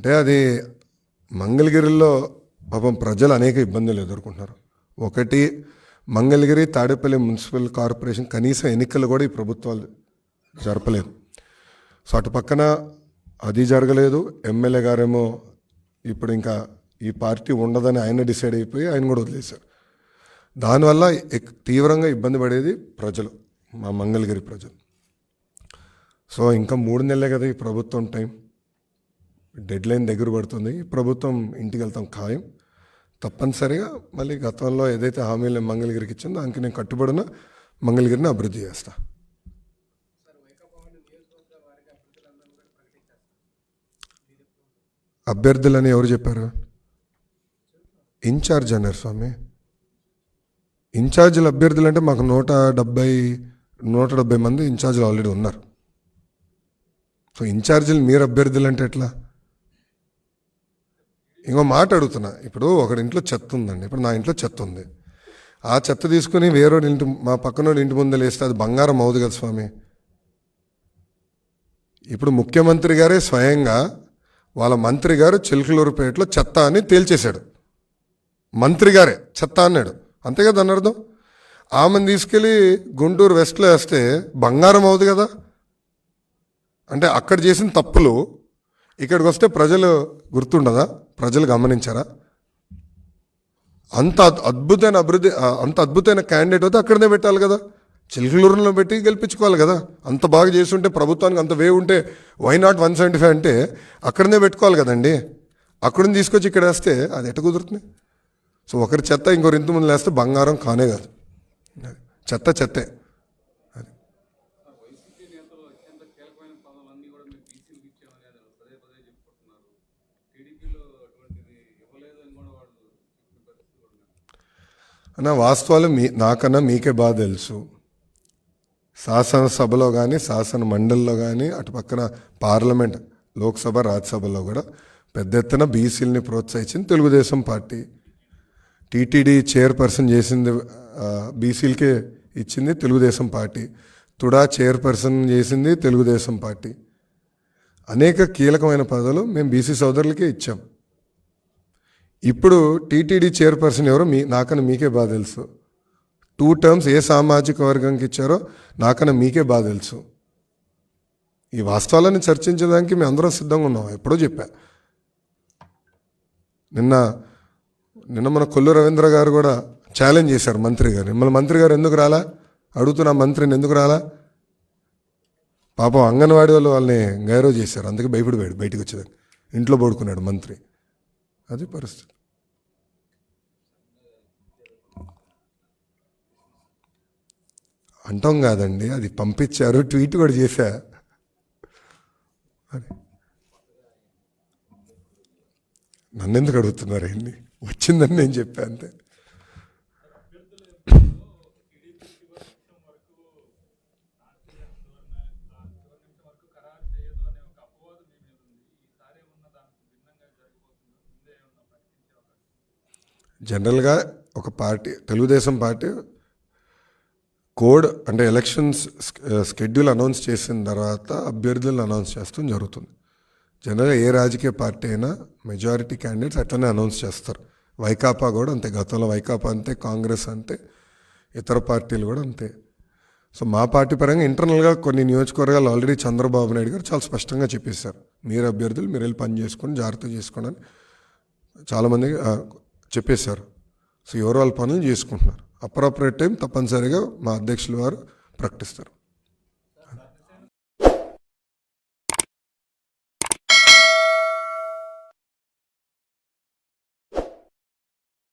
అంటే అది మంగళగిరిలో పాపం ప్రజలు అనేక ఇబ్బందులు ఎదుర్కొంటున్నారు. ఒకటి, మంగళగిరి తాడేపల్లి మున్సిపల్ కార్పొరేషన్ కనీసం ఎన్నికలు కూడా ఈ ప్రభుత్వాలు జరపలేదు. సో అటు పక్కన అది జరగలేదు. ఎమ్మెల్యే గారేమో ఇప్పుడు ఇంకా ఈ పార్టీ ఉండదని ఆయన డిసైడ్ అయిపోయి ఆయన కూడా వదిలేశారు. దానివల్ల తీవ్రంగా ఇబ్బంది పడేది ప్రజలు, మా మంగళగిరి ప్రజలు. సో ఇంకా 3 నెలలే కదా ఈ ప్రభుత్వం టైం, డెడ్ లైన్ దగ్గర పడుతుంది. ఈ ప్రభుత్వం ఇంటికి వెళ్తాం ఖాయం. తప్పనిసరిగా మళ్ళీ గతంలో ఏదైతే హామీలు మంగళగిరికి ఇచ్చిందో దానికి నేను కట్టుబడిన మంగళగిరిని అభివృద్ధి చేస్తా. అభ్యర్థులని ఎవరు చెప్పారు? ఇన్ఛార్జ్ అన్నారు స్వామి. ఇన్ఛార్జీలు అభ్యర్థులు అంటే మాకు 170 మంది ఇన్ఛార్జీలు ఆల్రెడీ ఉన్నారు. సో ఇన్ఛార్జీలు మీరు అభ్యర్థులు అంటే ఎట్లా? ఇంకో మాట అడుగుతున్నా. ఇప్పుడు ఒకటి ఇంట్లో చెత్త ఉందండి. ఇప్పుడు నా ఇంట్లో చెత్త ఉంది. ఆ చెత్త తీసుకుని వేరే ఇంటి, మా పక్కనోడి ఇంటి ముందు వేస్తే అది బంగారం అవుదు కదా స్వామి. ఇప్పుడు ముఖ్యమంత్రి గారే స్వయంగా వాళ్ళ మంత్రి గారు చిలకలూరుపేటలో చెత్త అని తేల్చేశాడు. మంత్రి గారే చెత్త అన్నాడు, అంతే కదా అని అర్థం. ఆమెను తీసుకెళ్ళి గుంటూరు వెస్ట్లో వేస్తే బంగారం అవుదు కదా. అంటే అక్కడ చేసిన తప్పులు ఇక్కడికి వస్తే ప్రజలు గుర్తుండదా? ప్రజలు గమనించారా? అంత అద్భుతమైన అభివృద్ధి, అంత అద్భుతమైన క్యాండిడేట్ అయితే అక్కడనే పెట్టాలి కదా. చిలకలూరులో పెట్టి గెలిపించుకోవాలి కదా. అంత బాగా చేసి ఉంటే, ప్రభుత్వానికి అంత వే ఉంటే వై నాట్ 175 అంటే అక్కడనే పెట్టుకోవాలి కదండి. అక్కడిని తీసుకొచ్చి ఇక్కడ వేస్తే అది ఎట్ట కుదురుతుంది? సో ఒకరి చెత్త ఇంకొకరి ఇంటి ముందు వేస్తే బంగారం కానే కాదు. చెత్త చెత్తే. అది అన్న వాస్తవాలు నాకన్నా మీకే బాగా తెలుసు. శాసనసభలో కానీ శాసన మండలిలో కానీ అటు పక్కన పార్లమెంట్, లోక్సభ, రాజ్యసభలో కూడా పెద్ద ఎత్తున బీసీలని ప్రోత్సహించింది తెలుగుదేశం పార్టీ. టీటీడీ చైర్పర్సన్ చేసింది బీసీలకే ఇచ్చింది తెలుగుదేశం పార్టీ. తుడా చైర్పర్సన్ చేసింది తెలుగుదేశం పార్టీ. అనేక కీలకమైన పదవులు మేము బీసీ సోదరులకే ఇచ్చాం. ఇప్పుడు టీటీడీ చైర్పర్సన్ ఎవరో నాకన్నా మీకే బాగా తెలుసు. 2 టర్మ్స్ ఏ సామాజిక వర్గానికి ఇచ్చారో నాకన్నా మీకే బాగా తెలుసు. ఈ వాస్తవాలను చర్చించడానికి మేము అందరం సిద్ధంగా ఉన్నాం. ఎప్పుడో చెప్పా. నిన్న మన కొల్లు రవీంద్ర గారు కూడా ఛాలెంజ్ చేశారు మంత్రి గారు. మిమ్మల్ని మంత్రి గారు ఎందుకు రాలా అడుగుతున్నా, మంత్రిని ఎందుకు రాలా? పాపం అంగన్వాడీ వాళ్ళని గైరవ్ చేశారు, అందుకే భయపడిపోయాడు బయటకు వచ్చేదానికి. ఇంట్లో పడుకున్నాడు మంత్రి. అది పరిస్థితి. అంటాం కాదండి, అది పంపించారు, ట్వీట్ కూడా చేశా. అది నన్ను ఎందుకు అడుగుతున్నారు? ఏంటి వచ్చిందని నేను చెప్పా అంతే. జనరల్గా ఒక పార్టీ, తెలుగుదేశం పార్టీ కోడ్ అంటే ఎలక్షన్స్ షెడ్యూల్ అనౌన్స్ చేసిన తర్వాత అభ్యర్థులను అనౌన్స్ చేస్తాం జరుగుతుంది. జనరల్గా ఏ రాజకీయ పార్టీ అయినా మెజారిటీ క్యాండిడేట్స్ అట్లనే అనౌన్స్ చేస్తారు. వైకాపా కూడా అంతే. గతంలో వైకాపా అంతే, కాంగ్రెస్ అంతే, ఇతర పార్టీలు కూడా అంతే. సో మా పార్టీ పరంగా ఇంటర్నల్గా కొన్ని నియోజకవర్గాలు ఆల్రెడీ చంద్రబాబు నాయుడు గారు చాలా స్పష్టంగా చెప్పేశారు, మీరు అభ్యర్థులు మీరు వెళ్ళి పని చేసుకొని జాగ్రత్త చేసుకోండి అని చాలామంది చెప్పేశారు. సో ఎవరు వాళ్ళ పనులు చేసుకుంటున్నారు. అప్రాపరేట్ టైం తప్పనిసరిగా మా అధ్యక్షులు వారు ప్రకటిస్తారు.